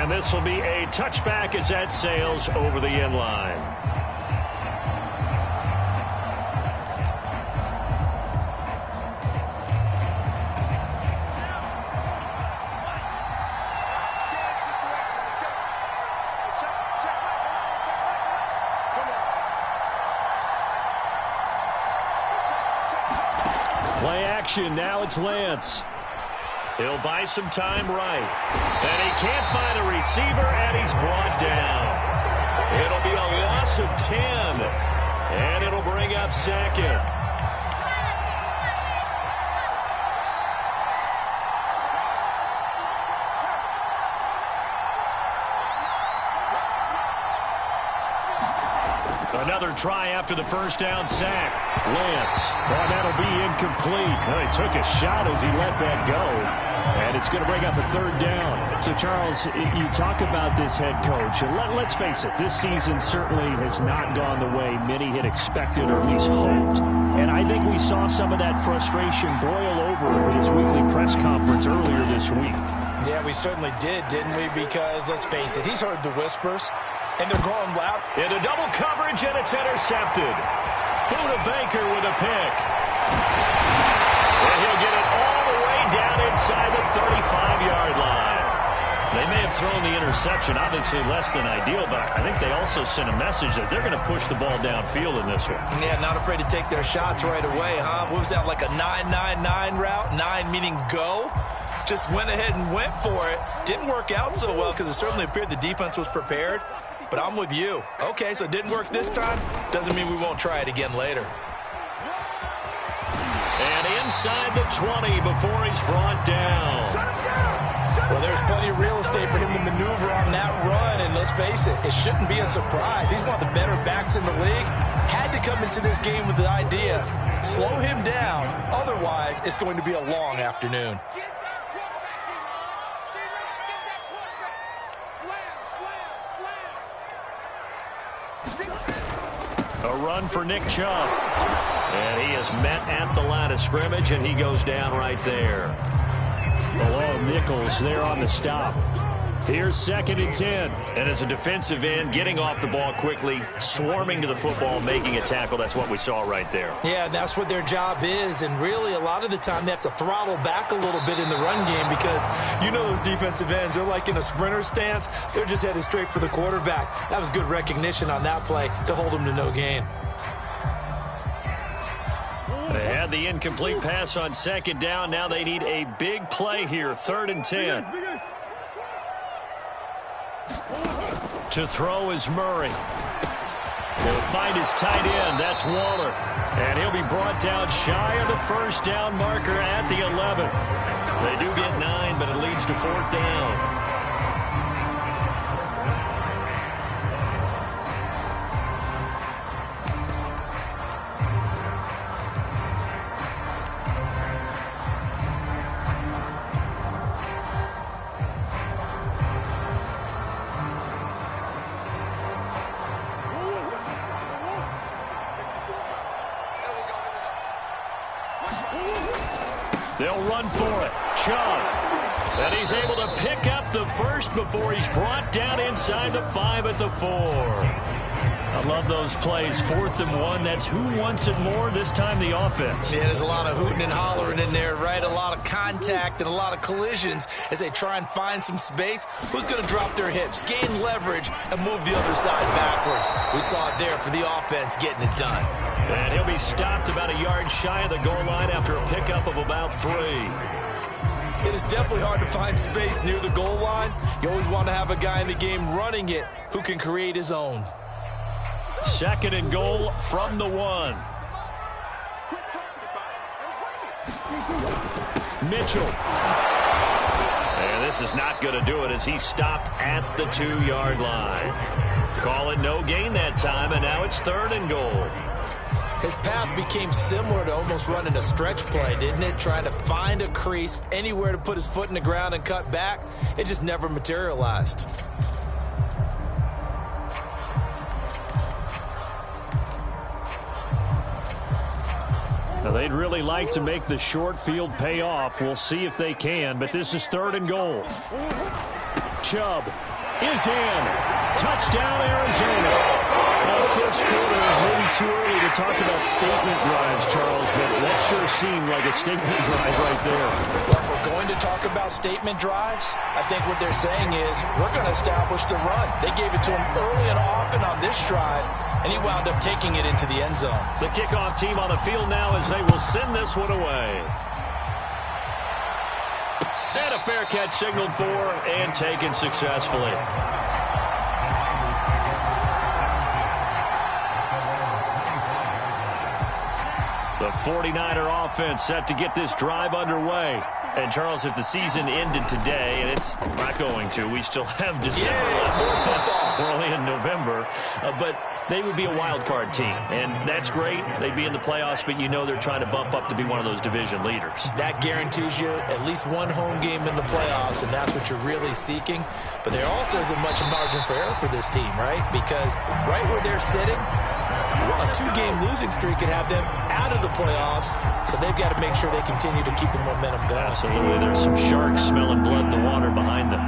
And this will be a touchback as that sails over the end line. Play action. Now it's Lance. He'll buy some time right. And he can't find a receiver, and he's brought down. It'll be a loss of 10. And it'll bring up second. Another try after the first down sack. Lance. Oh, that'll be incomplete. Well, he took a shot as he let that go. And it's going to bring up a third down. So, Charles, you talk about this head coach. And let's face it, this season certainly has not gone the way many had expected or at least hoped. And I think we saw some of that frustration boil over in his weekly press conference earlier this week. Yeah, we certainly did, didn't we? Because, let's face it, he's heard the whispers. And they're going loud. Into double coverage, and it's intercepted. Buda Baker with a pick. And he'll get it all the way down inside the 35-yard line. They may have thrown the interception, obviously less than ideal, but I think they also sent a message that they're going to push the ball downfield in this one. Yeah, not afraid to take their shots right away, huh? What was that, like a 9-9-9 route? 9 meaning go? Just went ahead and went for it. Didn't work out so well because it certainly appeared the defense was prepared. But I'm with you. Okay, so it didn't work this time. Doesn't mean we won't try it again later. And inside the 20 before he's brought down. Well, there's plenty of real estate for him to maneuver on that run. And let's face it, it shouldn't be a surprise. He's one of the better backs in the league. Had to come into this game with the idea, slow him down. Otherwise, it's going to be a long afternoon. A run for Nick Chubb. And he is met at the line of scrimmage, and he goes down right there. Below Nichols there on the stop. Here's 2nd and 10. And as a defensive end, getting off the ball quickly, swarming to the football, making a tackle, that's what we saw right there. Yeah, that's what their job is. And really, a lot of the time, they have to throttle back a little bit in the run game because you know those defensive ends, they're like in a sprinter stance. They're just headed straight for the quarterback. That was good recognition on that play to hold them to no gain. They had the incomplete pass on 2nd down. Now they need a big play here, 3rd and 10. To throw is Murray. He'll find his tight end. That's Waller. And he'll be brought down shy of the first down marker at the 11. They do get 9, but it leads to 4th down. They'll run for it. Chubb. And he's able to pick up the first before he's brought down inside the 5 at the 4. I love those plays. 4th and 1. That's who wants it more, this time the offense. Yeah, there's a lot of hooting and hollering in there, right? A lot of contact and a lot of collisions as they try and find some space. Who's going to drop their hips, gain leverage, and move the other side backwards? We saw it there for the offense getting it done. And he'll be stopped about a yard shy of the goal line after a pickup of about 3. It is definitely hard to find space near the goal line. You always want to have a guy in the game running it who can create his own. 2nd and goal from the 1. Mitchell. And this is not going to do it as he's stopped at the 2-yard line. Call it no gain that time, and now it's 3rd and goal. His path became similar to almost running a stretch play, didn't it? Trying to find a crease, anywhere to put his foot in the ground and cut back. It just never materialized. Now, they'd really like to make the short field pay off. We'll see if they can, but this is 3rd and goal. Chubb is in. Touchdown, Arizona. First quarter, maybe too early to talk about statement drives, Charles, but that sure seemed like a statement drive right there. Well, if we're going to talk about statement drives, I think what they're saying is we're going to establish the run. They gave it to him early and often on this drive, and he wound up taking it into the end zone. The kickoff team on the field now as they will send this one away. And a fair catch signaled for and taken successfully. The 49er offense set to get this drive underway. And, Charles, if the season ended today, and it's not going to, we still have December left. We're only in November. But they would be a wild card team. And that's great. They'd be in the playoffs, but you know they're trying to bump up to be one of those division leaders. That guarantees you at least one home game in the playoffs, and that's what you're really seeking. But there also isn't much margin for error for this team, right? Because right where they're sitting, a two-game losing streak could have them out of the playoffs, so they've got to make sure they continue to keep the momentum going. Absolutely. There's some sharks smelling blood in the water behind them.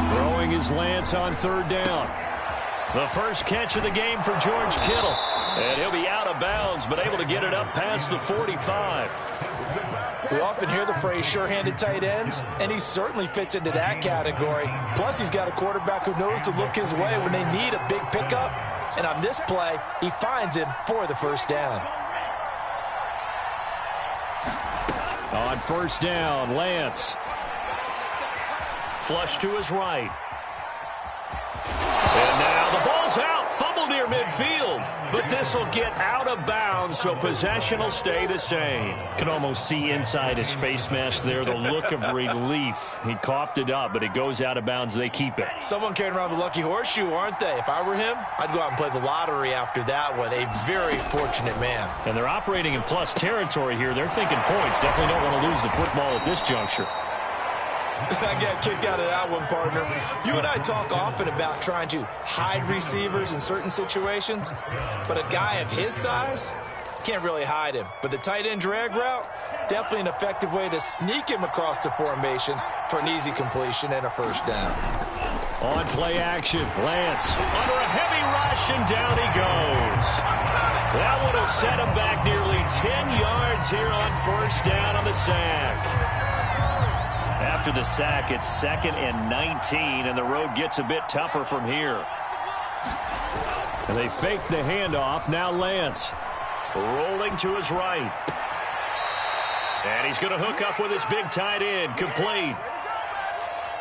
Throwing is Lance on third down. The first catch of the game for George Kittle. And he'll be out of bounds, but able to get it up past the 45. We often hear the phrase sure-handed tight ends, and he certainly fits into that category. Plus, he's got a quarterback who knows to look his way when they need a big pickup. And on this play, he finds him for the first down. On first down, Lance. Flush to his right. And now the ball's out. Fumble near midfield. But this will get out of bounds, so possession will stay the same. Can almost see inside his face mask there the look of relief. He coughed it up, but it goes out of bounds. They keep it. Someone carrying around the lucky horseshoe, aren't they? If I were him, I'd go out and play the lottery after that one. A very fortunate man. And they're operating in plus territory here. They're thinking points. Definitely don't want to lose the football at this juncture. I got kicked out of that one, partner. You and I talk often about trying to hide receivers in certain situations, but a guy of his size can't really hide him. But the tight end drag route, definitely an effective way to sneak him across the formation for an easy completion and a first down. On play action, Lance under a heavy rush, and down he goes. That one will set him back nearly 10 yards here on first down on the sack. After the sack, it's 2nd and 19, and the road gets a bit tougher from here. And they fake the handoff. Now Lance rolling to his right. And he's going to hook up with his big tight end. Complete.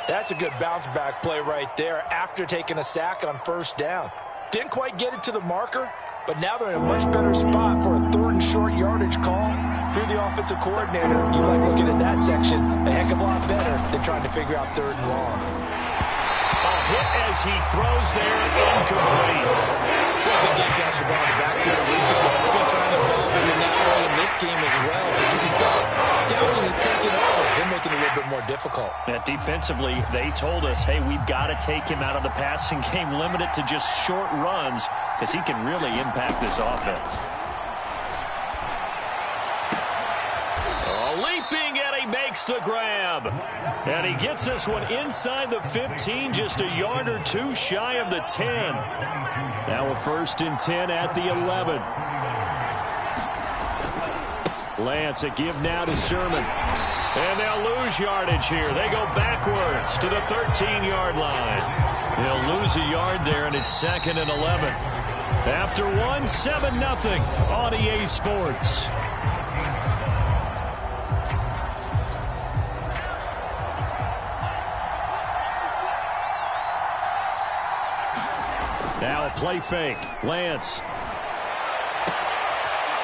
That's a good bounce-back play right there after taking a sack on first down. Didn't quite get it to the marker, but now they're in a much better spot for a 3rd and short yardage call. If you're the offensive coordinator, you like looking at that section a heck of a lot better than trying to figure out 3rd and long. A hit as he throws there, incomplete. Good game catch the ball in the backfield a week ago. They're going to try and involve him in that role in this game as well. But you can tell scouting is taking over. They're making it a little bit more difficult. Yeah, defensively, they told us, hey, we've got to take him out of the passing game, limit it to just short runs, because he can really impact this offense. Leaping, and he makes the grab. And he gets this one inside the 15, just a yard or two shy of the 10. Now a 1st and 10 at the 11. Lance, a give now to Sermon. And they'll lose yardage here. They go backwards to the 13-yard line. They'll lose a yard there, and it's 2nd and 11. After one, 7-0 on EA Sports. Now a play fake. Lance.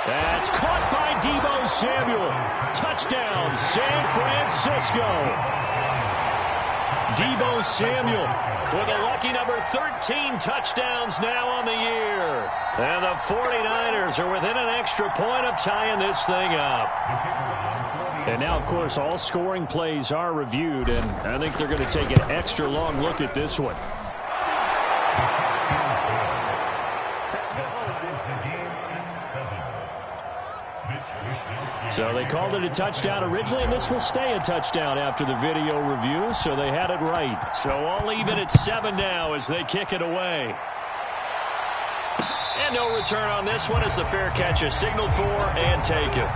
That's caught by Deebo Samuel. Touchdown, San Francisco. Deebo Samuel with a lucky number 13 touchdowns now on the year. And the 49ers are within an extra point of tying this thing up. And now, of course, all scoring plays are reviewed, and I think they're going to take an extra long look at this one. So they called it a touchdown originally, and this will stay a touchdown after the video review, so they had it right. So all even at 7 now as they kick it away. And no return on this one as the fair catch is signaled for and taken.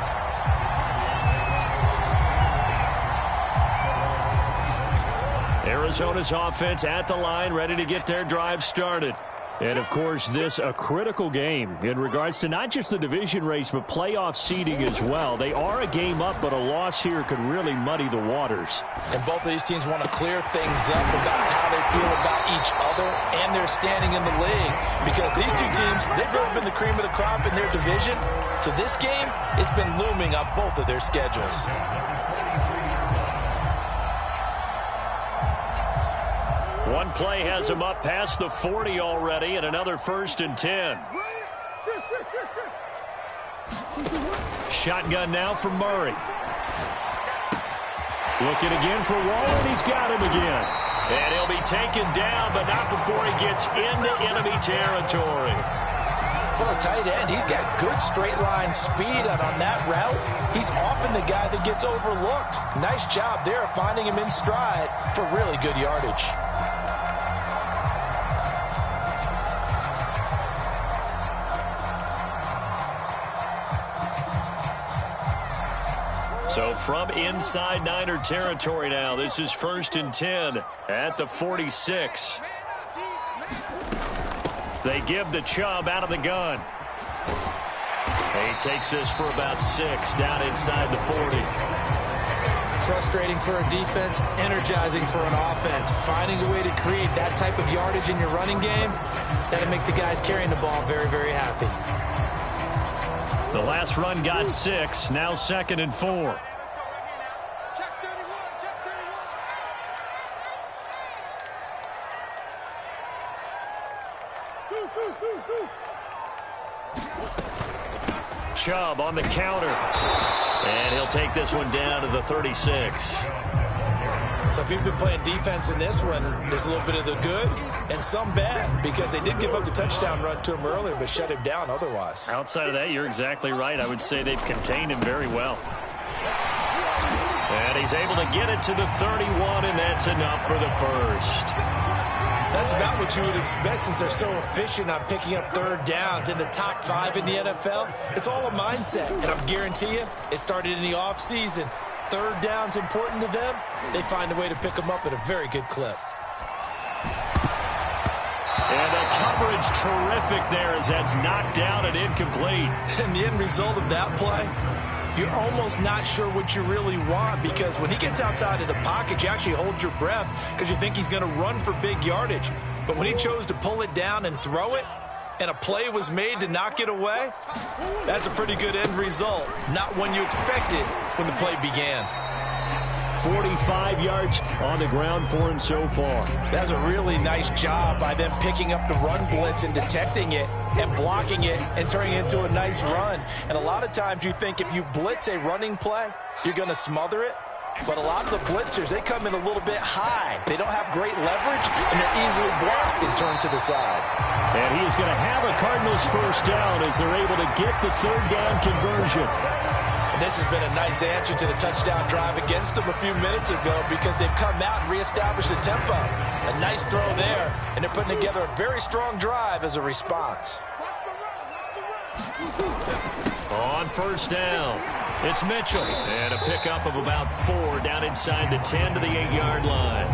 Arizona's offense at the line, ready to get their drive started. And, of course, this a critical game in regards to not just the division race, but playoff seeding as well. They are a game up, but a loss here could really muddy the waters. And both of these teams want to clear things up about how they feel about each other and their standing in the league. Because these two teams, they've really been the cream of the crop in their division. So this game, it's been looming on both of their schedules. One play has him up past the 40 already, and another 1st and 10. Shotgun now for Murray. Looking again for Waller, and he's got him again. And he'll be taken down, but not before he gets into enemy territory. For a tight end, he's got good straight line speed, and on that route, he's often the guy that gets overlooked. Nice job there finding him in stride for really good yardage. So from inside Niner territory now, this is 1st and 10 at the 46. They give the Chubb out of the gun. He takes this for about 6 down inside the 40. Frustrating for a defense, energizing for an offense. Finding a way to create that type of yardage in your running game, that'll make the guys carrying the ball very, very happy. The last run got 6, now 2nd and 4. Chubb on the counter. And he'll take this one down to the 36. So if you've been playing defense in this one, there's a little bit of the good and some bad, because they did give up the touchdown run to him earlier, but shut him down otherwise. Outside of that, you're exactly right. I would say they've contained him very well. And he's able to get it to the 31, and that's enough for the first. That's about what you would expect since they're so efficient on picking up 3rd downs in the top 5 in the NFL. It's all a mindset, and I guarantee you it started in the offseason. 3rd down's important to them. They find a way to pick them up at a very good clip. And the coverage terrific there as that's knocked down and incomplete. And the end result of that play, you're almost not sure what you really want, because when he gets outside of the pocket, you actually hold your breath because you think he's going to run for big yardage. But when he chose to pull it down and throw it, and a play was made to knock it away, that's a pretty good end result. Not one you expected when the play began. 45 yards on the ground for him so far. That's a really nice job by them picking up the run blitz and detecting it and blocking it and turning it into a nice run. And a lot of times you think if you blitz a running play, you're going to smother it. But a lot of the blitzers, they come in a little bit high. They don't have great leverage, and they're easily blocked and turned to the side. And he is going to have a Cardinals 1st down as they're able to get the 3rd down conversion. And this has been a nice answer to the touchdown drive against them a few minutes ago, because they've come out and reestablished the tempo. A nice throw there, and they're putting together a very strong drive as a response. On 1st down, it's Mitchell. And a pickup of about 4 down inside the 10 to the 8-yard line.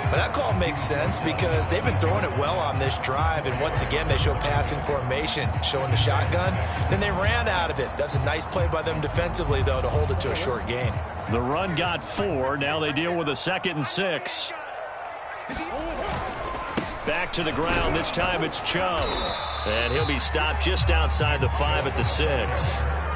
But that call makes sense because they've been throwing it well on this drive, and once again they show passing formation, showing the shotgun. Then they ran out of it. That's a nice play by them defensively, though, to hold it to a short gain. The run got 4. Now they deal with a 2nd and 6. Back to the ground. This time it's Chubb. And he'll be stopped just outside the 5 at the 6.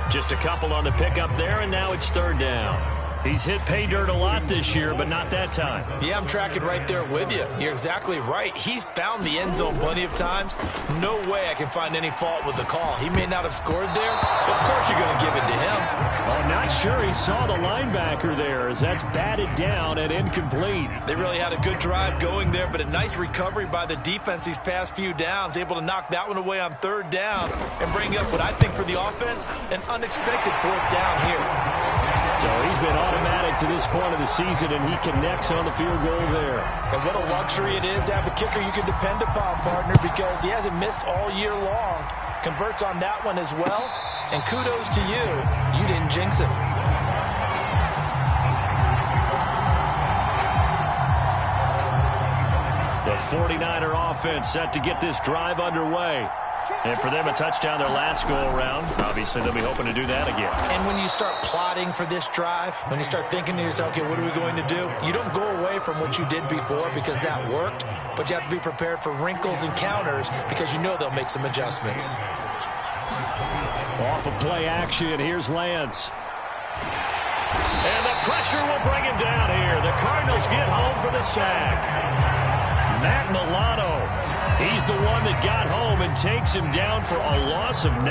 Just a couple on the pickup there, and now it's 3rd down. He's hit pay dirt a lot this year, but not that time. Yeah, I'm tracking right there with you. You're exactly right. He's found the end zone plenty of times. No way I can find any fault with the call. He may not have scored there, but of course you're going to give it to him. I'm not sure he saw the linebacker there as that's batted down and incomplete. They really had a good drive going there, but a nice recovery by the defense these past few downs, able to knock that one away on third down and bring up what I think for the offense, an unexpected fourth down here. So he's been automatic to this point of the season, and he connects on the field goal there. And what a luxury it is to have a kicker you can depend upon, partner, because he hasn't missed all year long. Converts on that one as well. And kudos to you. You didn't jinx it. The 49er offense set to get this drive underway. And for them, a touchdown their last go-around. Obviously, they'll be hoping to do that again. And when you start plotting for this drive, when you start thinking to yourself, okay, what are we going to do? You don't go away from what you did before because that worked, but you have to be prepared for wrinkles and counters because you know they'll make some adjustments. Off of play action, here's Lance. And the pressure will bring him down here. The Cardinals get home for the sack. Matt Milano, he's the one that got home and takes him down for a loss of 9.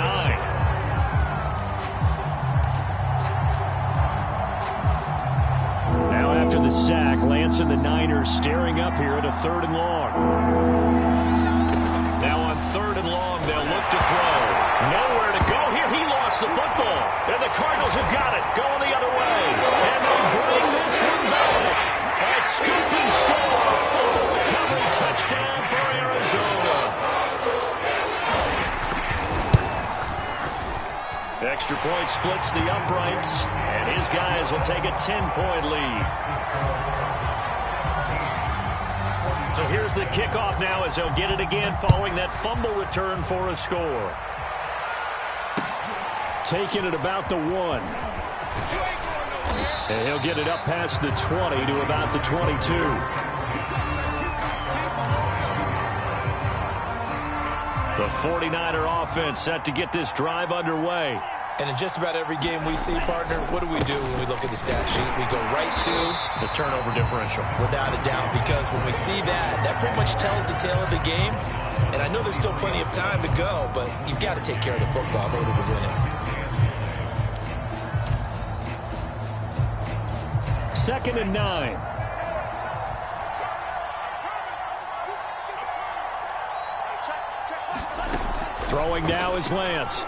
Now after the sack, Lance and the Niners staring up here at a 3rd and long. Now on 3rd and long, they'll look to throw. Nowhere to go here. He lost the football. And the Cardinals have got it. Going the other way. And they bring this one back. A scoop and score. Full recovery touchdown for Arizona. Extra point splits the uprights. And his guys will take a 10-point lead. So here's the kickoff now as they'll get it again following that fumble return for a score. Taking it about the 1. And he'll get it up past the 20 to about the 22. The 49er offense set to get this drive underway. And in just about every game we see, partner, what do we do when we look at the stat sheet? We go right to the turnover differential. Without a doubt, because when we see that, that pretty much tells the tale of the game. And I know there's still plenty of time to go, but you've got to take care of the football in order to win it. 2nd and 9. Throwing now is Lance.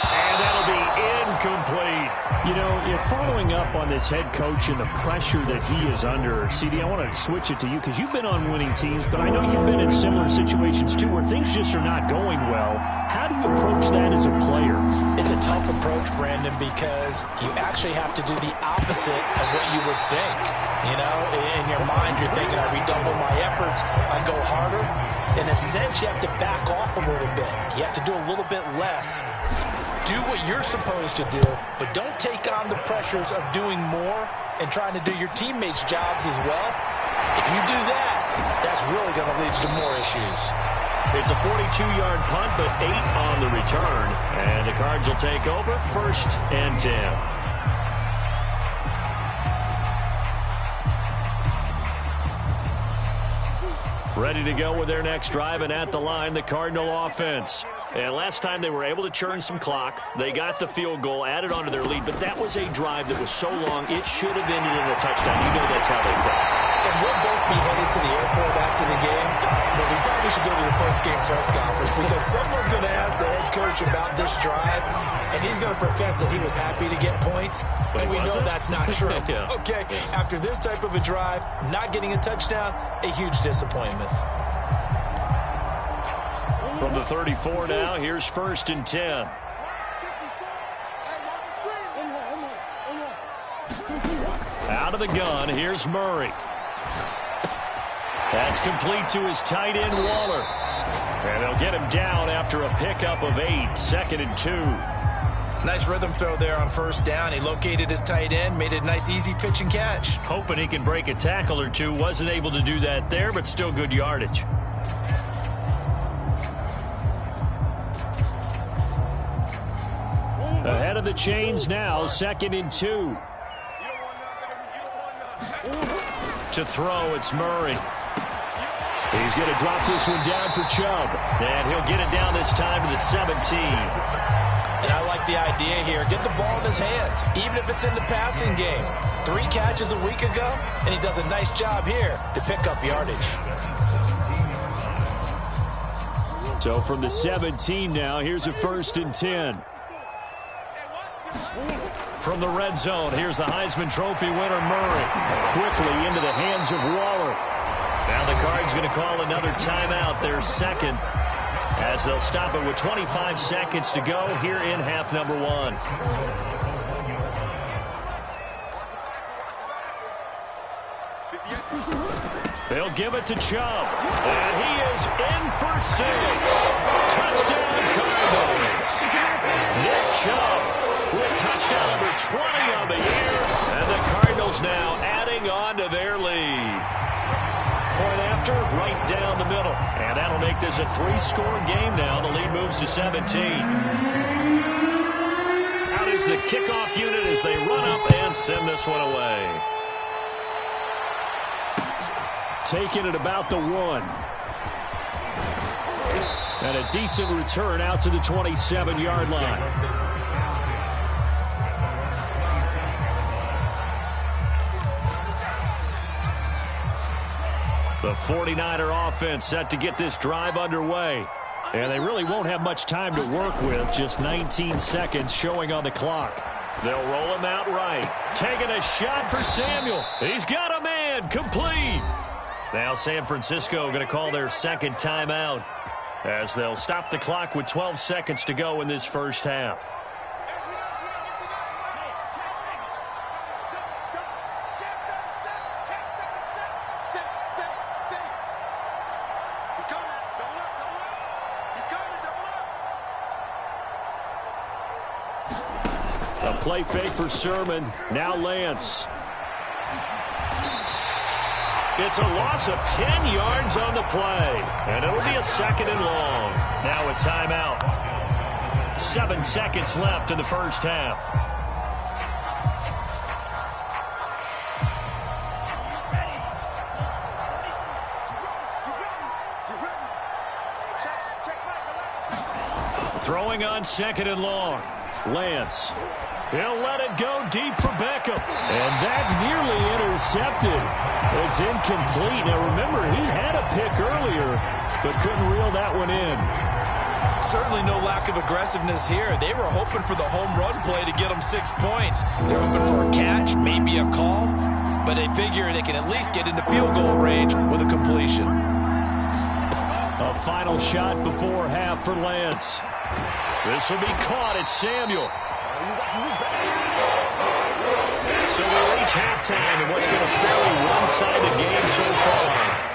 And that'll be incomplete. You know, you're following up on this head coach and the pressure that he is under. CD, I want to switch it to you because you've been on winning teams, but I know you've been in similar situations too where things just are not going well. How do you approach that as a player? It's a tough approach, Brandon, because you actually have to do the opposite of what you would think. You know, in your mind, you're thinking, I redouble my efforts, I go harder. In a sense, you have to back off a little bit. You have to do a little bit less. Do what you're supposed to do, but don't take on the pressures of doing more and trying to do your teammates' jobs as well. If you do that, that's really going to lead to more issues. It's a 42-yard punt, but 8 on the return. And the Cards will take over 1st and 10. Ready to go with their next drive, and at the line, the Cardinal offense. And last time they were able to churn some clock. They got the field goal, added onto their lead, but that was a drive that was so long, it should have ended in a touchdown. You know that's how they felt. And we'll both be headed to the airport after the game, but we probably should go to the post-game press conference because someone's going to ask the head coach about this drive, and he's going to profess that he was happy to get points, and we know that's not true. Yeah. Okay, after this type of a drive, not getting a touchdown, a huge disappointment. From the 34 now, here's 1st and 10. Out of the gun, here's Murray. That's complete to his tight end, Waller. And they'll get him down after a pickup of 8, 2nd and 2. Nice rhythm throw there on 1st down. He located his tight end, made it a nice easy pitch and catch. Hoping he can break a tackle or two. Wasn't able to do that there, but still good yardage. Ahead of the chains now, 2nd and 2. To throw, it's Murray. He's going to drop this one down for Chubb. And he'll get it down this time to the 17. And I like the idea here. Get the ball in his hands, even if it's in the passing game. 3 catches a week ago, and he does a nice job here to pick up yardage. So from the 17 now, here's a 1st and 10. From the red zone, here's the Heisman Trophy winner, Murray. Quickly into the hands of Waller. Now the Cards going to call another timeout, their second, as they'll stop it with 25 seconds to go here in half number 1. They'll give it to Chubb, and he is in for 6. Touchdown, Cardinals. Nick Chubb with touchdown number 20 on the year, and the Cardinals now adding on to their lead. Point after, right down the middle, and that'll make this a 3-score game now. The lead moves to 17. Out is the kickoff unit as they run up and send this one away. Taking it about the 1. And a decent return out to the 27-yard line. The 49er offense set to get this drive underway. And they really won't have much time to work with. Just 19 seconds showing on the clock. They'll roll him out right. Taking a shot for Samuel. He's got a man. Complete. Now San Francisco going to call their second timeout as they'll stop the clock with 12 seconds to go in this first half. A play fake for Sermon. Now Lance. It's a loss of 10 yards on the play, and it'll be a 2nd and long. Now a timeout. 7 seconds left in the first half. Throwing on 2nd and long. Lance. He'll let it go deep for Beckham. And that nearly intercepted. It's incomplete. Now remember, he had a pick earlier, but couldn't reel that one in. Certainly no lack of aggressiveness here. They were hoping for the home run play to get them 6 points. They're hoping for a catch, maybe a call, but they figure they can at least get into field goal range with a completion. A final shot before half for Lance. This will be caught. It's Samuel. So we reach halftime in what's been a fairly one-sided game so far.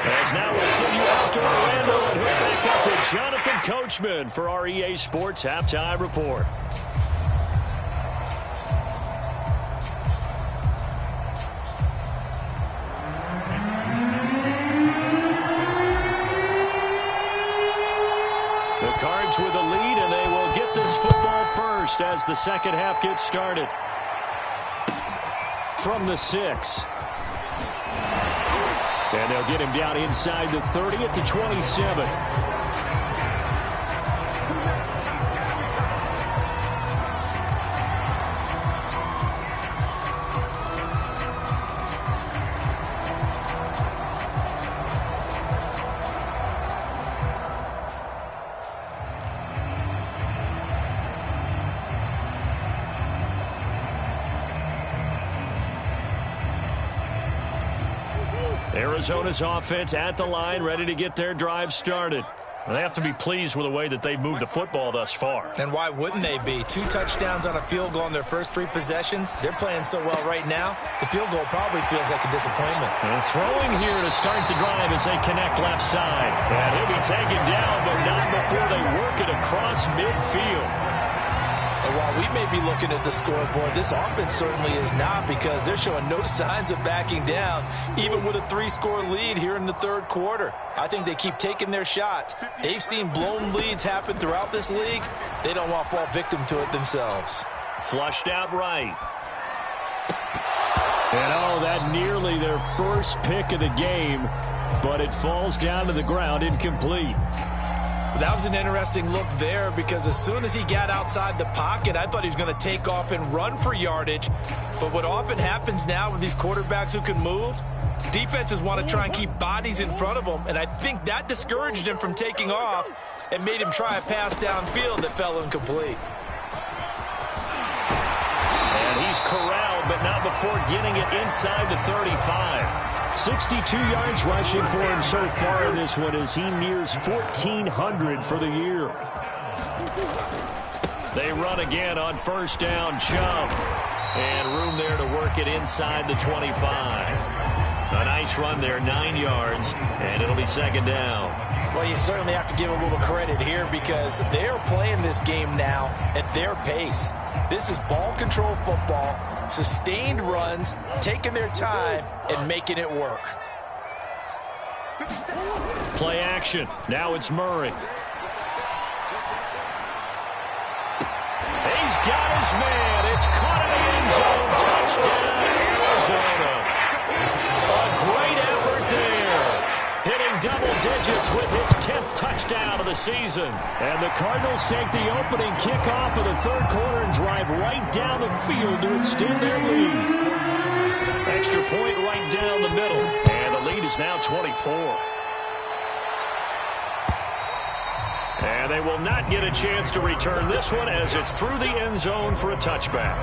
As now we'll send you out to Orlando and hook back up with Jonathan Coachman for our EA Sports Halftime Report. The Cards with the lead, and they will get this football first as the second half gets started. From the 6. And they'll get him down inside the 30 at the 27. Arizona's offense at the line, ready to get their drive started. They have to be pleased with the way that they've moved the football thus far. And why wouldn't they be? 2 touchdowns on a field goal in their first 3 possessions. They're playing so well right now, the field goal probably feels like a disappointment. And throwing here to start the drive as they connect left side. And he'll be taken down, but not before they work it across midfield. And while we may be looking at the scoreboard, this offense certainly is not, because they're showing no signs of backing down, even with a 3-score lead here in the third quarter. I think they keep taking their shots. They've seen blown leads happen throughout this league. They don't want to fall victim to it themselves. Flushed out right. And oh, that nearly their first pick of the game, but it falls down to the ground incomplete. That was an interesting look there because as soon as he got outside the pocket, I thought he was going to take off and run for yardage. But what often happens now with these quarterbacks who can move, defenses want to try and keep bodies in front of them, and I think that discouraged him from taking off and made him try a pass downfield that fell incomplete. And he's corralled, but not before getting it inside the 35. 62 yards rushing for him so far in this one as he nears 1,400 for the year. They run again on first down. Chubb. And room there to work it inside the 25. A nice run there, 9 yards, and it'll be second down. Well, you certainly have to give a little credit here because they're playing this game now at their pace. This is ball control football, sustained runs, taking their time, and making it work. Play action. Now it's Murray. He's got his man. It's caught in the end zone. Touchdown, Arizona. A great effort there. Hitting double digits with his 10th touchdown of the season. And the Cardinals take the opening kickoff of the third quarter and drive right down the field to extend their lead. Extra point right down the middle. And the lead is now 24. And they will not get a chance to return this one as it's through the end zone for a touchback.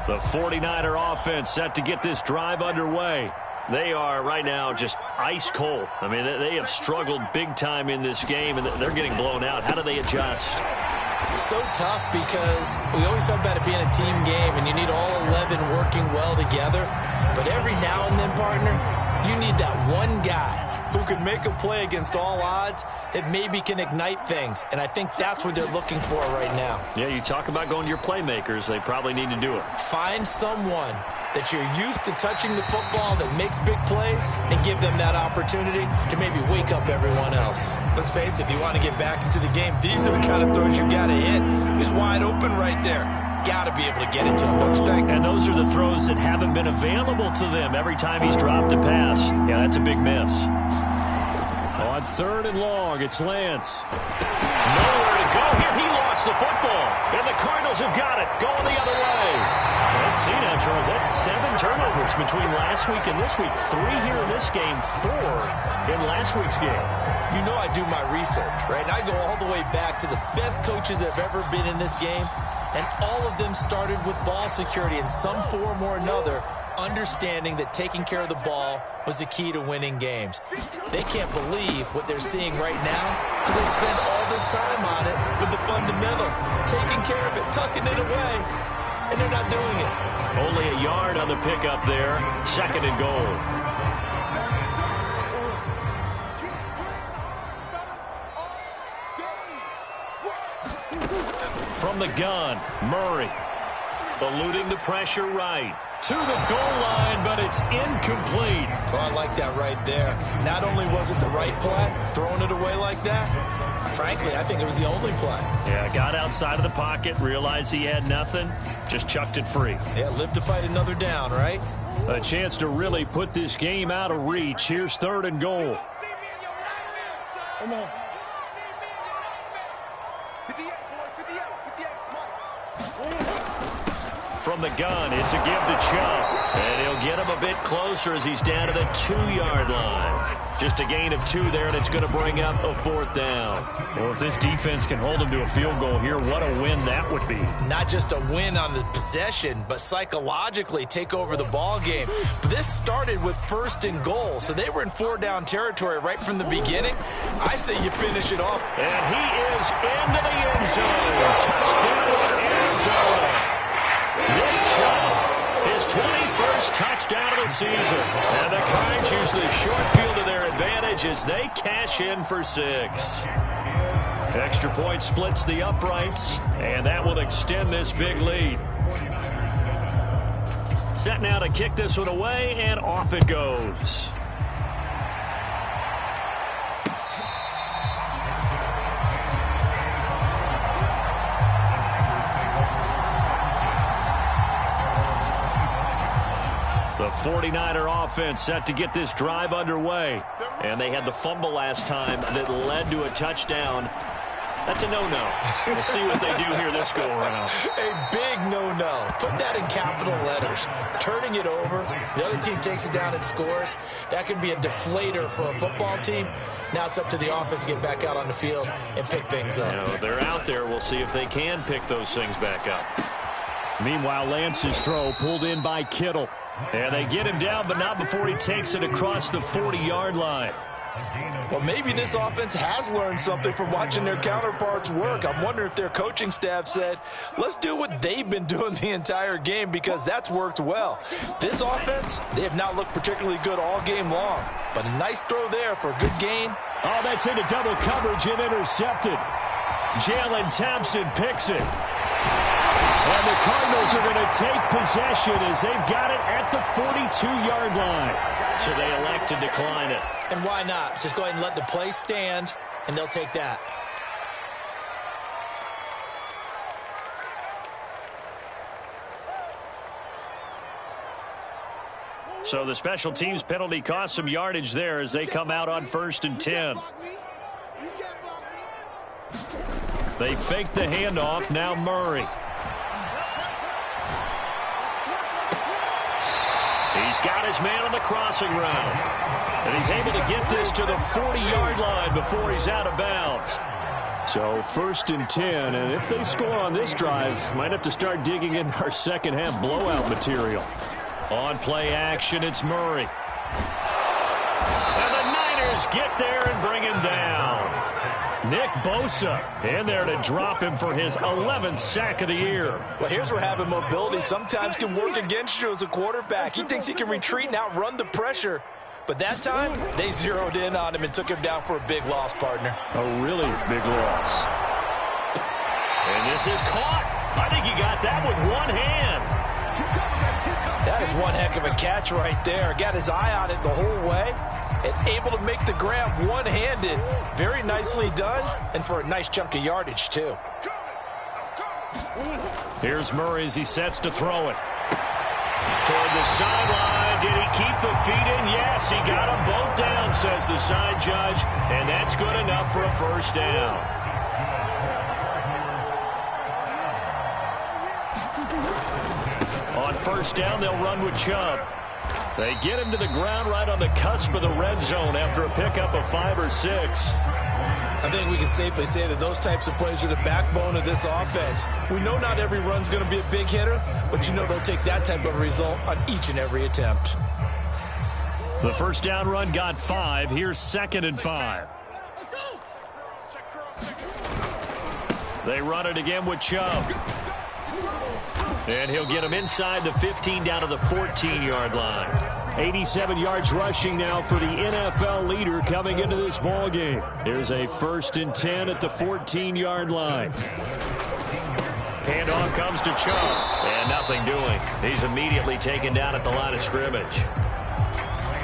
The 49er offense set to get this drive underway. They are right now just ice cold. I mean, they have struggled big time in this game, and they're getting blown out. How do they adjust? So tough because we always talk about it being a team game, and you need all 11 working well together. But every now and then, partner, you need that one guy who can make a play against all odds that maybe can ignite things. And I think that's what they're looking for right now. Yeah, you talk about going to your playmakers. They probably need to do it. Find someone that you're used to touching the football that makes big plays and give them that opportunity to maybe wake up everyone else. Let's face it, if you want to get back into the game, these are the kind of throws you got to hit. He's wide open right there. Got to be able to get it to him, don't you think? And those are the throws that haven't been available to them every time he's dropped a pass. Yeah, that's a big miss. On third and long, it's Lance. Nowhere to go here. He lost the football. And the Cardinals have got it. Going the other way. Let's see now, Charles. That's 7 turnovers between last week and this week. 3 here in this game, 4 in last week's game. You know I do my research, right? And I go all the way back to the best coaches that have ever been in this game. And all of them started with ball security in some form or another, understanding that taking care of the ball was the key to winning games. They can't believe what they're seeing right now because they spend all this time on it with the fundamentals, taking care of it, tucking it away, and they're not doing it. Only a yard on the pickup there. Second and goal. From the gun, Murray. Eluding the pressure right. To the goal line, but it's incomplete. Oh, I like that right there. Not only was it the right play, throwing it away like that, frankly, I think it was the only play. Yeah, got outside of the pocket, realized he had nothing, just chucked it free. Yeah, live to fight another down, right? A chance to really put this game out of reach. Here's third and goal. Come on. From the gun, it's a give to Chubb. And he'll get him a bit closer as he's down to the 2-yard line. Just a gain of 2 there, and it's going to bring up a 4th down. Well, if this defense can hold him to a field goal here, what a win that would be. Not just a win on the possession, but psychologically take over the ball game. But this started with 1st and goal, so they were in 4-down territory right from the beginning. I say you finish it off. And he is into the end zone. Touchdown, Arizona. Nick Chubb, his 21st touchdown of the season. And the Cards use the short field to their advantage as they cash in for 6. Extra point splits the uprights, and that will extend this big lead. Set now to kick this one away, and off it goes. 49er offense set to get this drive underway. And they had the fumble last time that led to a touchdown. That's a no-no. We'll see what they do here this go-around. A big no-no. Put that in capital letters. Turning it over, the other team takes it down and scores. That can be a deflator for a football team. Now it's up to the offense to get back out on the field and pick things up. You know, they're out there. We'll see if they can pick those things back up. Meanwhile, Lance's throw pulled in by Kittle. And they get him down, but not before he takes it across the 40-yard line. Well, maybe this offense has learned something from watching their counterparts work. I'm wondering if their coaching staff said, let's do what they've been doing the entire game, because that's worked well. This offense, they have not looked particularly good all game long. But a nice throw there for a good gain. Oh, that's into double coverage and intercepted. Jalen Thompson picks it. And the Cardinals are going to take possession as they've got it at the 42-yard line. So they elect to decline it. And why not? Just go ahead and let the play stand, and they'll take that. So the special teams penalty cost some yardage there as they come out on 1st and 10. They fake the handoff. Now Murray. He's got his man on the crossing route. And he's able to get this to the 40-yard line before he's out of bounds. So 1st and 10, and if they score on this drive, might have to start digging in our second half blowout material. On play action, it's Murray. And the Niners get there and bring him down. Nick Bosa in there to drop him for his 11th sack of the year. Well, here's where having mobility sometimes can work against you as a quarterback. He thinks he can retreat and outrun the pressure. But that time, they zeroed in on him and took him down for a big loss, partner. A really big loss. And this is caught. I think he got that with one hand. That is one heck of a catch right there. Got his eye on it the whole way. And able to make the grab one-handed. Very nicely done. And for a nice chunk of yardage, too. Here's Murray as he sets to throw it. Toward the sideline. Did he keep the feet in? Yes, he got them both down, says the side judge. And that's good enough for a first down. On 1st down, they'll run with Chubb. They get him to the ground right on the cusp of the red zone after a pickup of 5 or 6. I think we can safely say that those types of plays are the backbone of this offense. We know not every run's going to be a big hitter, but you know they'll take that type of result on each and every attempt. The 1st down run got 5. Here's 2nd and 5. They run it again with Chubb. And he'll get him inside the 15 down to the 14-yard line. 87 yards rushing now for the NFL leader coming into this ball game. Here's a 1st and 10 at the 14-yard line. Handoff comes to Chubb. And nothing doing. He's immediately taken down at the line of scrimmage.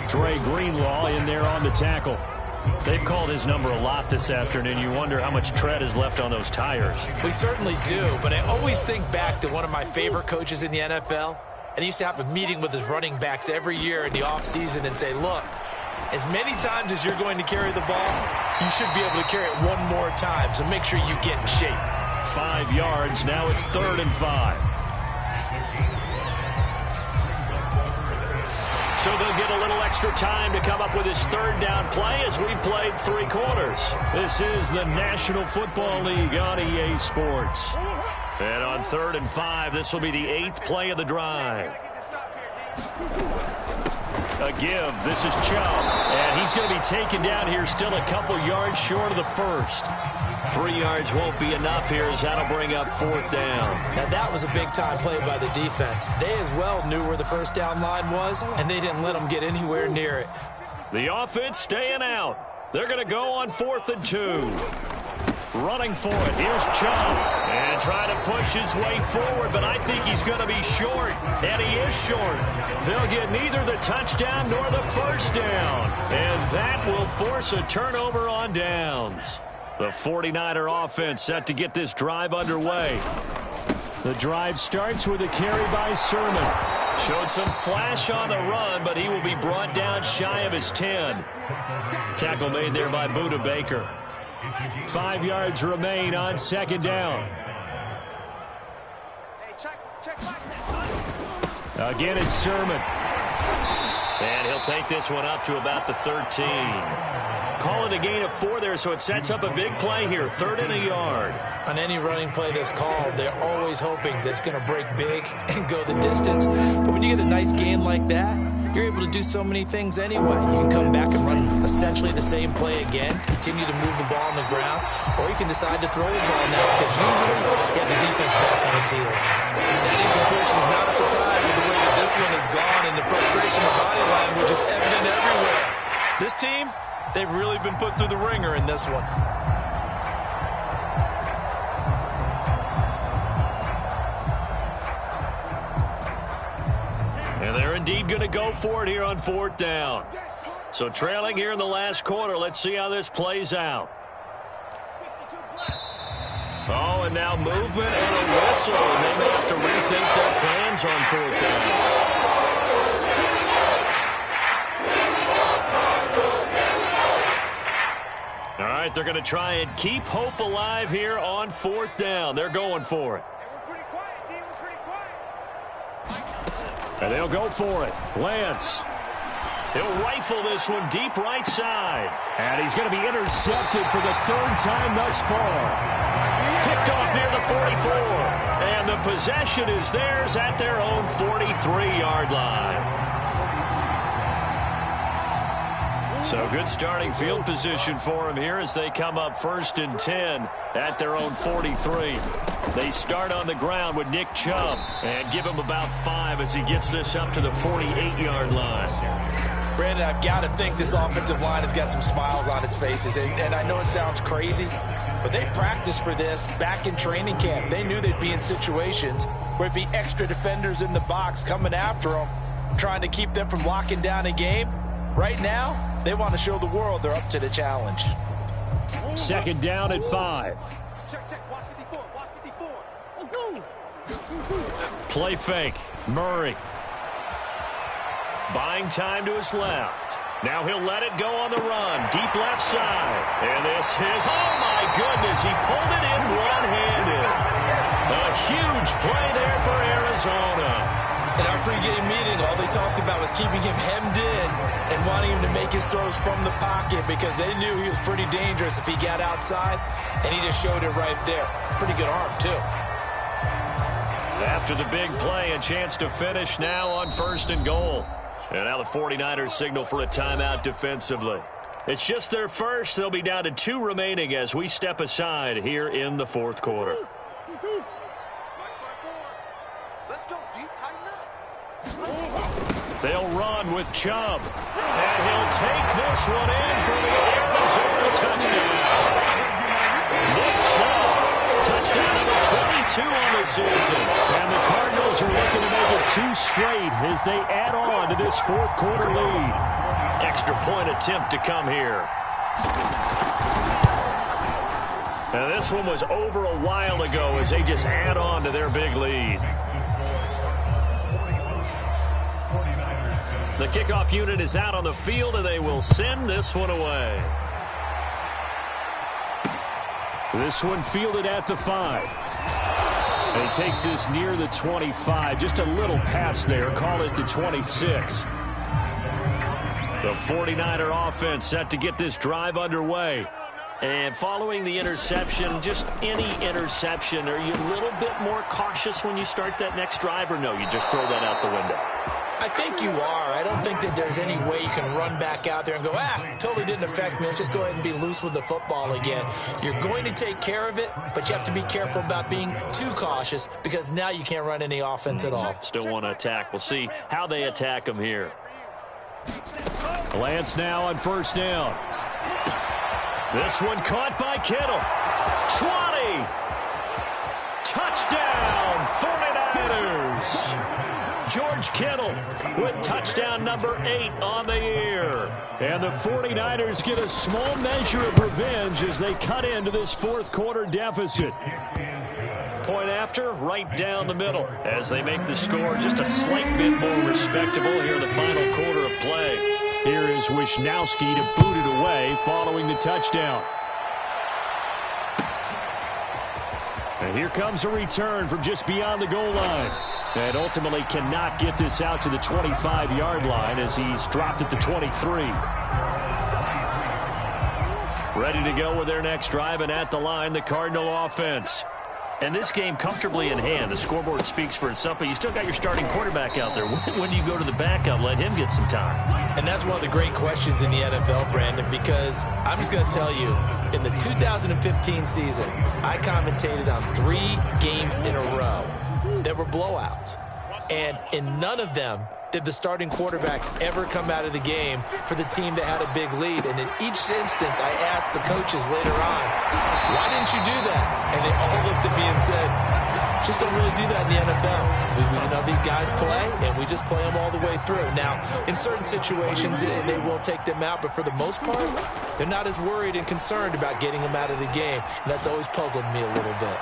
Dre Greenlaw in there on the tackle. They've called his number a lot this afternoon. You wonder how much tread is left on those tires. We certainly do, but I always think back to one of my favorite coaches in the NFL. And he used to have a meeting with his running backs every year in the offseason and say, look, as many times as you're going to carry the ball, you should be able to carry it one more time. So make sure you get in shape. 5 yards. Now it's 3rd and 5. So they'll get a little extra time to come up with his 3rd down play as we played 3 quarters. This is the National Football League on EA Sports. And on 3rd and 5, this will be the 8th play of the drive. A give. This is Chubb. And he's going to be taken down here still a couple yards short of the 1st. 3 yards won't be enough here as that'll bring up 4th down. Now that was a big-time play by the defense. They as well knew where the 1st down line was, and they didn't let them get anywhere near it. The offense staying out. They're going to go on 4th and 2. Running for it. Here's Chubb. And trying to push his way forward, but I think he's going to be short. And he is short. They'll get neither the touchdown nor the 1st down. And that will force a turnover on downs. The 49er offense set to get this drive underway. The drive starts with a carry by Sermon. Showed some flash on the run, but he will be brought down shy of his 10. Tackle made there by Buda Baker. 5 yards remain on second down. Again, it's Sermon. And he'll take this one up to about the 13. Call it a gain of 4 there, so it sets up a big play here. 3rd and a yard. On any running play that's called, they're always hoping that it's going to break big and go the distance. But when you get a nice gain like that, you're able to do so many things anyway. You can come back and run essentially the same play again, continue to move the ball on the ground, or you can decide to throw the ball now because usually you have the defense back on its heels. That incompletion is not a surprise with the way that this one has gone, and the frustration of body language is evident everywhere. This team, they've really been put through the ringer in this one. And they're indeed going to go for it here on 4th down. So trailing here in the last quarter. Let's see how this plays out. Oh, and now movement and a whistle. And they may have to rethink their plans on 4th down. All right, they're going to try and keep hope alive here on 4th down. They're going for it. And they'll go for it. Lance. He'll rifle this one deep right side. And he's going to be intercepted for the 3rd time thus far. Picked off near the 44. And the possession is theirs at their own 43-yard line. So good starting field position for him here as they come up 1st and 10 at their own 43. They start on the ground with Nick Chubb and give him about 5 as he gets this up to the 48-yard line. Brandon, I've got to think this offensive line has got some smiles on its faces. And I know it sounds crazy, but they practiced for this back in training camp. They knew they'd be in situations where it'd be extra defenders in the box coming after them, trying to keep them from locking down a game. Right now, they want to show the world they're up to the challenge. 2nd down at 5. Check. Watch 54. Watch 54. Let's go. Play fake. Murray. Buying time to his left. Now he'll let it go on the run. Deep left side. And this is, oh my goodness, he pulled it in one-handed. A huge play there for Arizona. In our pregame meeting, all they talked about was keeping him hemmed in and wanting him to make his throws from the pocket because they knew he was pretty dangerous if he got outside, and he just showed it right there. Pretty good arm, too. After the big play, a chance to finish now on 1st and goal. And now the 49ers signal for a timeout defensively. It's just their first. They'll be down to 2 remaining as we step aside here in the 4th quarter. Let's go, D. Tighten up. They'll run with Chubb. And he'll take this one in for the Arizona touchdown. Nick Chubb, touchdown number 22 on the season. And the Cardinals are looking to make it 2 straight as they add on to this 4th quarter lead. Extra point attempt to come here. And this one was over a while ago as they just add on to their big lead. The kickoff unit is out on the field, and they will send this one away. This one fielded at the 5. And he takes this near the 25. Just a little pass there. Call it the 26. The 49er offense set to get this drive underway. And following the interception, just any interception, are you a little bit more cautious when you start that next drive, or no, you just throw that out the window? I think you are. I don't think that there's any way you can run back out there and go, totally didn't affect me. Let's just go ahead and be loose with the football again. You're going to take care of it, but you have to be careful about being too cautious because now you can't run any offense at all. Still want to attack. We'll see how they attack them here. Lance now on 1st down. This one caught by Kittle. 20. Touchdown, 49ers. George Kittle with touchdown number 8 on the year. And the 49ers get a small measure of revenge as they cut into this 4th quarter deficit. Point after, right down the middle, as they make the score just a slight bit more respectable here in the final quarter of play. Here is Wisnowski to boot it away following the touchdown. And here comes a return from just beyond the goal line. And ultimately cannot get this out to the 25-yard line as he's dropped at the 23. Ready to go with their next drive, and at the line, the Cardinal offense. And this game comfortably in hand. The scoreboard speaks for itself, but you still got your starting quarterback out there. When do you go to the backup, let him get some time? And that's one of the great questions in the NFL, Brandon, because I'm just going to tell you, in the 2015 season, I commentated on 3 games in a row that were blowouts. And in none of them did the starting quarterback ever come out of the game for the team that had a big lead. And in each instance, I asked the coaches later on, why didn't you do that? And they all looked at me and said, just don't really do that in the NFL. You know, these guys play, and we just play them all the way through. Now, in certain situations, they will take them out, but for the most part, they're not as worried and concerned about getting them out of the game. And that's always puzzled me a little bit.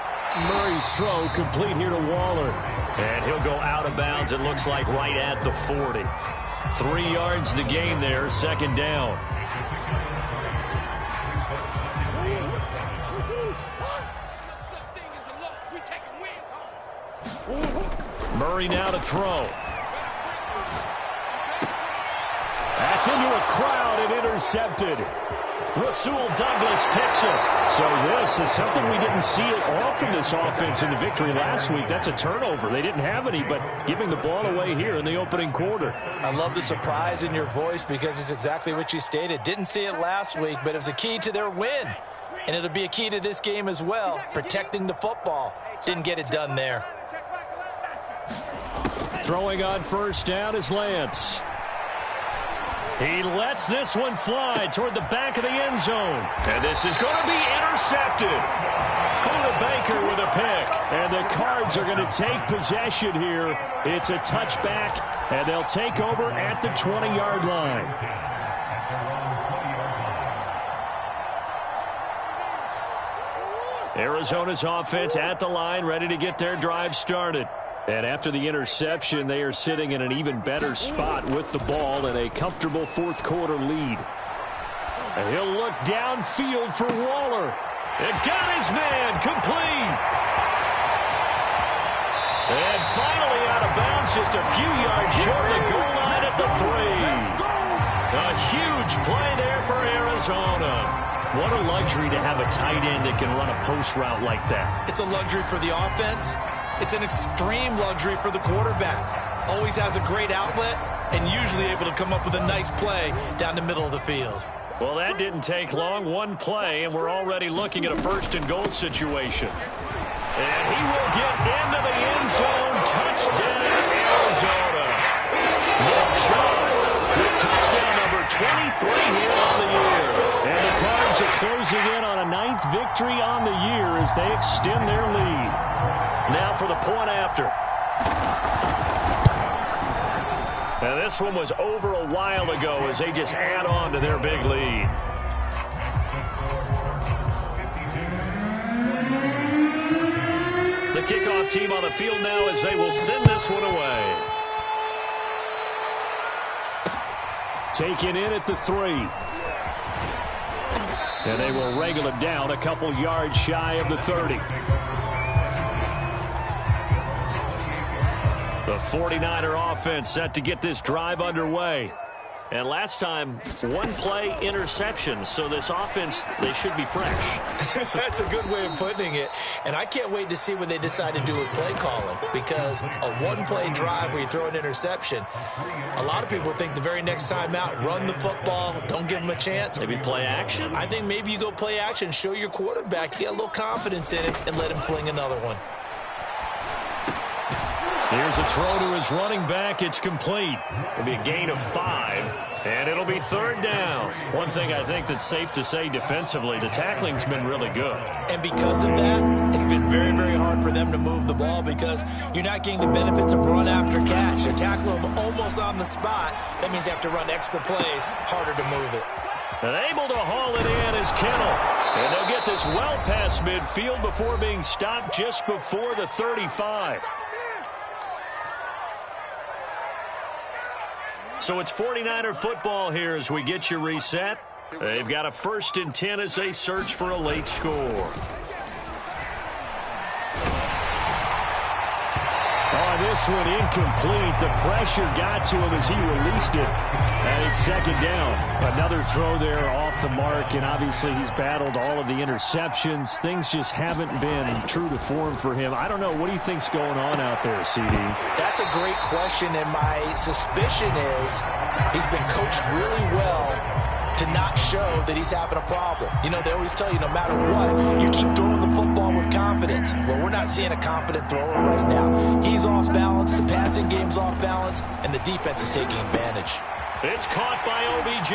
Murray's throw complete here to Waller. And he'll go out of bounds, it looks like, right at the 40. 3 yards the gain there, second down. Murray now to throw. That's into a crowd and intercepted. Rasul Douglas picks it. So this is something we didn't see it all from this offense in the victory last week. That's a turnover. They didn't have any, but giving the ball away here in the opening quarter. I love the surprise in your voice because it's exactly what you stated. Didn't see it last week, but it was a key to their win. And it'll be a key to this game as well, protecting the football. Didn't get it done there. Throwing on first down is Lance. He lets this one fly toward the back of the end zone. And this is going to be intercepted. Buda Baker with a pick. And the Cards are going to take possession here. It's a touchback, and they'll take over at the 20-yard line. Arizona's offense at the line, ready to get their drive started. And after the interception, they are sitting in an even better spot with the ball and a comfortable fourth quarter lead. And he'll look downfield for Waller. It got his man complete. And finally out of bounds, just a few yards short of the goal line at the 3. A huge play there for Arizona. What a luxury to have a tight end that can run a post route like that. It's a luxury for the offense. It's an extreme luxury for the quarterback. Always has a great outlet and usually able to come up with a nice play down the middle of the field. Well, that didn't take long. One play, and we're already looking at a first-and-goal situation. And he will get into the end zone. Touchdown, Arizona. Nick Chubb with touchdown number 23 here on the year. And the Cards are closing in on a 9th victory on the year as they extend their lead. Now for the point after. And this one was over a while ago as they just add on to their big lead. The kickoff team on the field now as they will send this one away. Taken in at the 3. And they will wrangle it down a couple yards shy of the 30. The 49er offense set to get this drive underway. And last time, one play interception. So this offense, they should be fresh. That's a good way of putting it. And I can't wait to see what they decide to do with play calling. Because a one-play drive where you throw an interception, a lot of people think the very next time out, run the football, don't give them a chance. Maybe play action? I think maybe you go play action, show your quarterback, get a little confidence in it, and let him fling another one. Here's a throw to his running back. It's complete. It'll be a gain of 5, and it'll be third down. One thing I think that's safe to say defensively, the tackling's been really good. And because of that, it's been very, very hard for them to move the ball because you're not getting the benefits of run after catch. You're tackling them almost on the spot. That means you have to run extra plays, harder to move it. And able to haul it in is Kittle. And they'll get this well past midfield before being stopped just before the 35. So it's 49er football here as we get you reset. They've got a 1st and 10 as they search for a late score. Oh, this one incomplete. The pressure got to him as he released it. And it's 2nd down. Another throw there off the mark, and obviously he's battled all of the interceptions. Things just haven't been true to form for him. I don't know. What do you think's going on out there, CD? That's a great question, and my suspicion is he's been coached really well to not show that he's having a problem. You know, they always tell you no matter what, you keep throwing the football with confidence. Well, we're not seeing a confident thrower right now. He's off balance, the passing game's off balance, and the defense is taking advantage. It's caught by OBJ.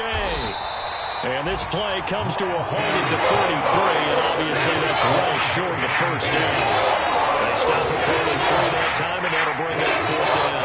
And this play comes to a halt at the 43, and obviously that's well short of the 1st down. They stop at 43 that time, and that'll bring up 4th down.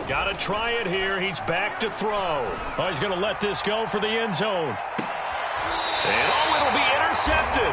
Got to try it here. He's back to throw. Oh, he's going to let this go for the end zone. And oh, it'll be intercepted.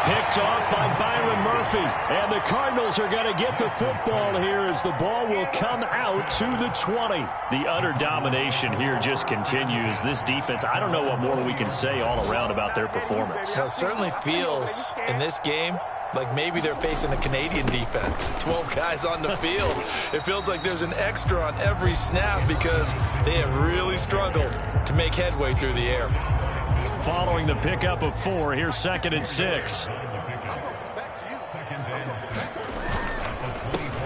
Picked off by Byron Murphy. And the Cardinals are going to get the football here as the ball will come out to the 20. The utter domination here just continues. This defense, I don't know what more we can say all around about their performance. Well, it certainly feels in this game like maybe they're facing a Canadian defense. 12 guys on the field. It feels like there's an extra on every snap because they have really struggled to make headway through the air. Following the pickup of 4, here's 2nd and 6.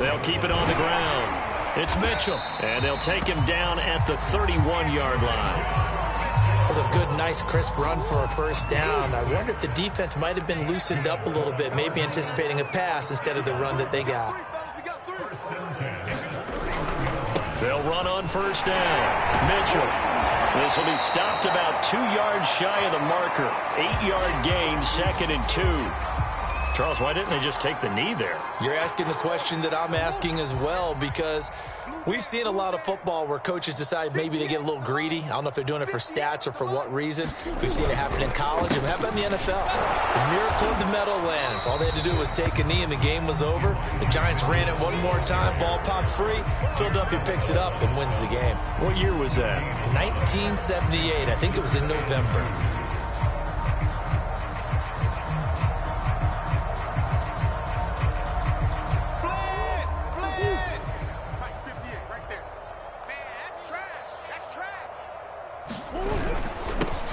They'll keep it on the ground. It's Mitchell, and they'll take him down at the 31-yard line. That was a good, nice, crisp run for a 1st down. I wonder if the defense might have been loosened up a little bit, maybe anticipating a pass instead of the run that they got. They'll run on 1st down. Mitchell. This will be stopped about 2 yards shy of the marker. 8-yard gain, 2nd and 2. Charles, why didn't they just take the knee there? You're asking the question that I'm asking as well, because we've seen a lot of football where coaches decide maybe they get a little greedy. I don't know if they're doing it for stats or for what reason. We've seen it happen in college. And how about in the NFL? The miracle of the Meadowlands. All they had to do was take a knee and the game was over. The Giants ran it one more time. Ball popped free. Philadelphia picks it up and wins the game. What year was that? 1978. I think it was in November.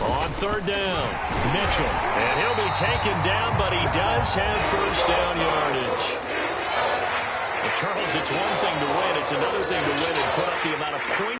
On 3rd down, Mitchell. And he'll be taken down, but he does have 1st down yardage. Well, Charles, it's one thing to win. It's another thing to win and put up the amount of points.